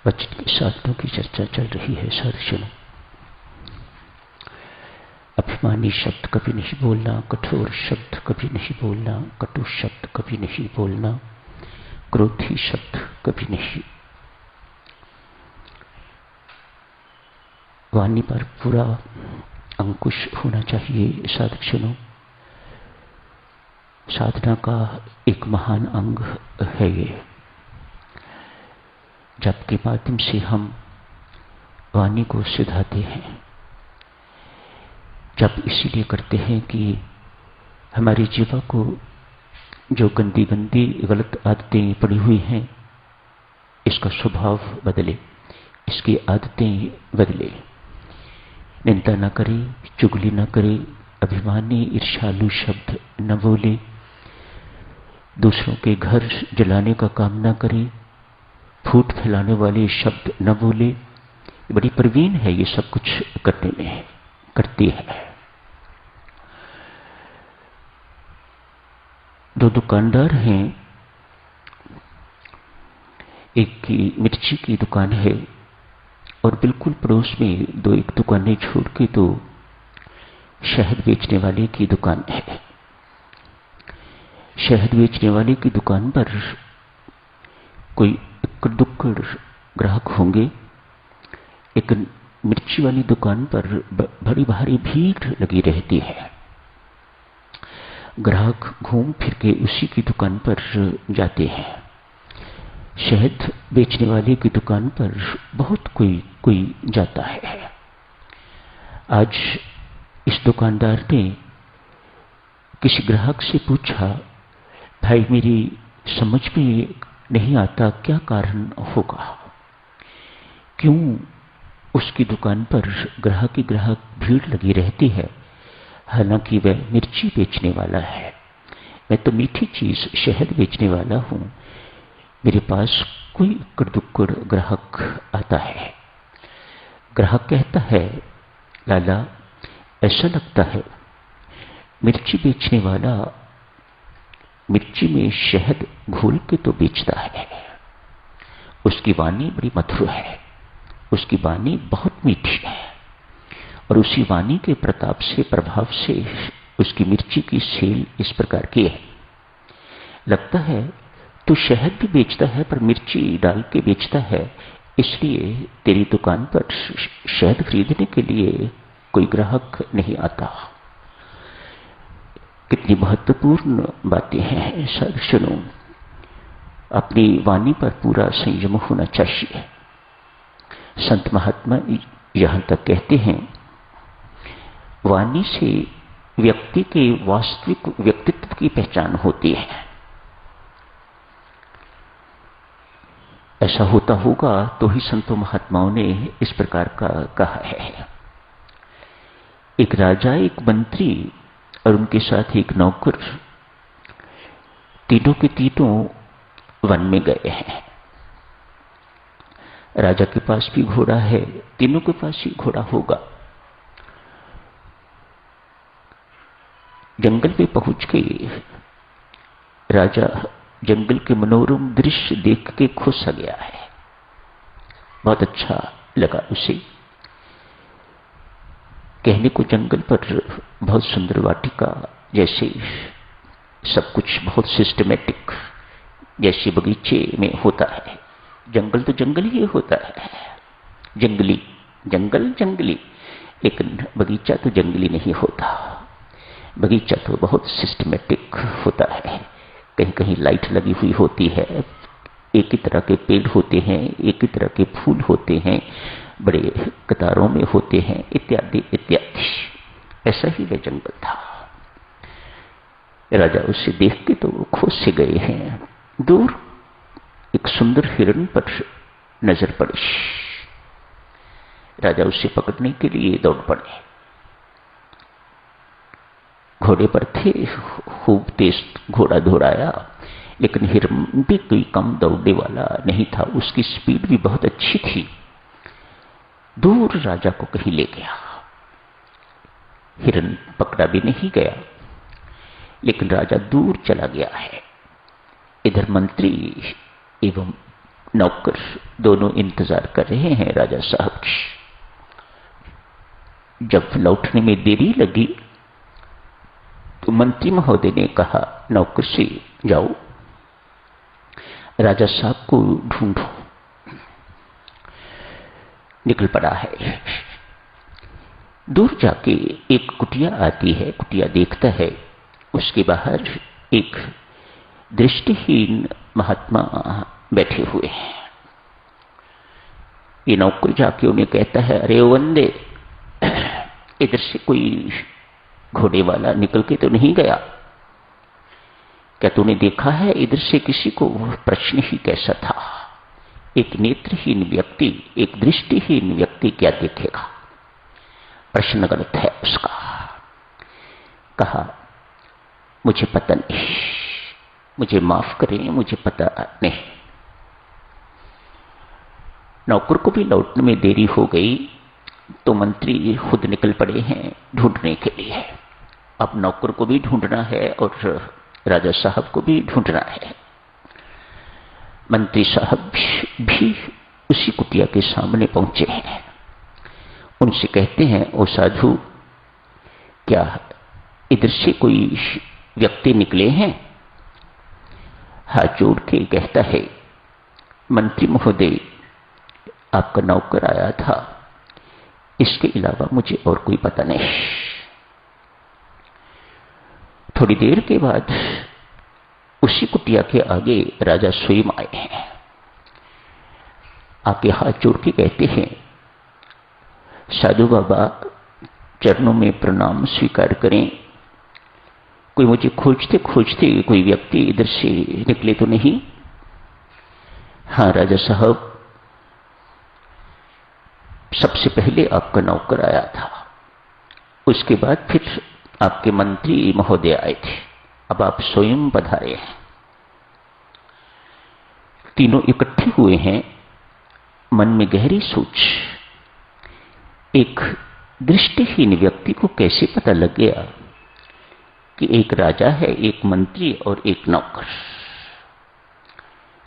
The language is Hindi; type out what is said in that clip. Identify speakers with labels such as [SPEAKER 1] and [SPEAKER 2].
[SPEAKER 1] वचन के साधनों की चर्चा चल रही है साधुजनों। अभिमानी शब्द कभी नहीं बोलना, कठोर शब्द कभी नहीं बोलना, कटु शब्द कभी नहीं बोलना, क्रोधी शब्द कभी नहीं। वाणी पर पूरा अंकुश होना चाहिए साधुजनों। साधना का एक महान अंग है ये, जप के माध्यम से हम वाणी को सुधारते हैं। जप इसीलिए करते हैं कि हमारी जीवा को जो गंदी गंदी गलत आदतें पड़ी हुई हैं, इसका स्वभाव बदले, इसकी आदतें बदले। निंदा न करे, चुगली न करे, अभिमानी ईर्ष्यालु शब्द न बोले, दूसरों के घर जलाने का काम न करे, फूट फैलाने वाले शब्द न बोले। बड़ी प्रवीण है ये सब कुछ करने में, करती है। दो दुकानदार हैं, एक की मिर्ची की दुकान है और बिल्कुल पड़ोस में दो एक दुकानें छोड़ के तो शहद बेचने वाले की दुकान है। शहद बेचने वाले की दुकान पर कोई इक्कड़ दुक्कड़ ग्राहक होंगे। एक मिर्ची वाली दुकान पर बड़ी भारी भीड़ लगी रहती है। ग्राहक घूम फिर के उसी की दुकान पर जाते हैं। शहद बेचने वाले की दुकान पर बहुत कोई जाता है। आज इस दुकानदार ने किसी ग्राहक से पूछा, भाई मेरी समझ में नहीं आता क्या कारण होगा, क्यों उसकी दुकान पर ग्राहक की ग्राहक भीड़ लगी रहती है, हालांकि वह मिर्ची बेचने वाला है। मैं तो मीठी चीज शहद बेचने वाला हूं, मेरे पास कोई इक्कड़ दुक्कड़ ग्राहक आता है। ग्राहक कहता है, लाला ऐसा लगता है मिर्ची बेचने वाला मिर्ची में शहद घोल के तो बेचता है। उसकी वाणी बड़ी मधुर है, उसकी वाणी बहुत मीठी है और उसी वाणी के प्रताप से, प्रभाव से उसकी मिर्ची की सेल इस प्रकार की है। लगता है तू शहद भी बेचता है पर मिर्ची डाल के बेचता है, इसलिए तेरी दुकान पर शहद खरीदने के लिए कोई ग्राहक नहीं आता। कितनी महत्वपूर्ण बातें हैं साधुजनों। अपनी वाणी पर पूरा संयम होना चाहिए। संत महात्मा यहां तक कहते हैं, वाणी से व्यक्ति के वास्तविक व्यक्तित्व की पहचान होती है। ऐसा होता होगा तो ही संतों महात्माओं ने इस प्रकार का कहा है। एक राजा, एक मंत्री और उनके साथ एक नौकर, तीनों के तीनों वन में गए हैं। राजा के पास भी घोड़ा है, तीनों के पास ही घोड़ा होगा। जंगल में पहुंच के राजा जंगल के मनोरम दृश्य देख के खुश हो गया है, बहुत अच्छा लगा उसे। कहने को जंगल पर बहुत सुंदर वाटिका, जैसे सब कुछ बहुत सिस्टमेटिक, जैसे बगीचे में होता है। जंगल तो जंगल ही होता है, जंगली जंगल जंगली, लेकिन बगीचा तो जंगली नहीं होता। बगीचा तो बहुत सिस्टमेटिक होता है। कहीं कहीं लाइट लगी हुई होती है, एक ही तरह के पेड़ होते हैं, एक ही तरह के फूल होते हैं, बड़े कतारों में होते हैं, इत्यादि इत्यादि। ऐसा ही वह जंगल था। राजा उसे देख के तो खुश से गए हैं। दूर एक सुंदर हिरण पर नजर पड़ी। राजा उसे पकड़ने के लिए दौड़ पड़े। घोड़े पर थे, खूब तेज घोड़ा दौड़ाया, लेकिन हिरण भी कोई कम दौड़ने वाला नहीं था। उसकी स्पीड भी बहुत अच्छी थी। दूर राजा को कहीं ले गया। हिरण पकड़ा भी नहीं गया, लेकिन राजा दूर चला गया है। इधर मंत्री एवं नौकर दोनों इंतजार कर रहे हैं राजा साहब की। जब लौटने में देरी लगी तो मंत्री महोदय ने कहा, नौकर से जाओ राजा साहब को ढूंढो। निकल पड़ा है। दूर जाके एक कुटिया आती है, कुटिया देखता है, उसके बाहर एक दृष्टिहीन महात्मा बैठे हुए हैं। ये नौकर जाके उन्हें कहता है, अरे वंदे, इधर से कोई घोड़े वाला निकल के तो नहीं गया? क्या तूने देखा है इधर से किसी को? प्रश्न ही कैसा था। एक नेत्रहीन व्यक्ति, एक दृष्टिहीन व्यक्ति क्या देखेगा? प्रश्न गलत है उसका। कहा, मुझे पता नहीं, मुझे माफ करें, मुझे पता नहीं। नौकर को भी लौटने में देरी हो गई तो मंत्री खुद निकल पड़े हैं ढूंढने के लिए। अब नौकर को भी ढूंढना है और राजा साहब को भी ढूंढना है। मंत्री साहब भी उसी कुटिया के सामने पहुंचे हैं। उनसे कहते हैं, ओ साधु, क्या इधर से कोई व्यक्ति निकले हैं? हाथ जोड़ के कहता है, मंत्री महोदय, आपका नौकर आया था, इसके अलावा मुझे और कोई पता नहीं। थोड़ी देर के बाद उसी कुटिया के आगे राजा स्वयं आए हैं। आके हाथ जोड़ के कहते हैं, साधु बाबा, चरणों में प्रणाम स्वीकार करें। कोई मुझे खोजते खोजते कोई व्यक्ति इधर से निकले तो नहीं? हाँ राजा साहब, सबसे पहले आपका नौकर आया था, उसके बाद फिर आपके मंत्री महोदय आए थे, अब आप स्वयं पधारे हैं। तीनों इकट्ठे हुए हैं। मन में गहरी सोच, एक दृष्टिहीन व्यक्ति को कैसे पता लग गया कि एक राजा है, एक मंत्री और एक नौकर?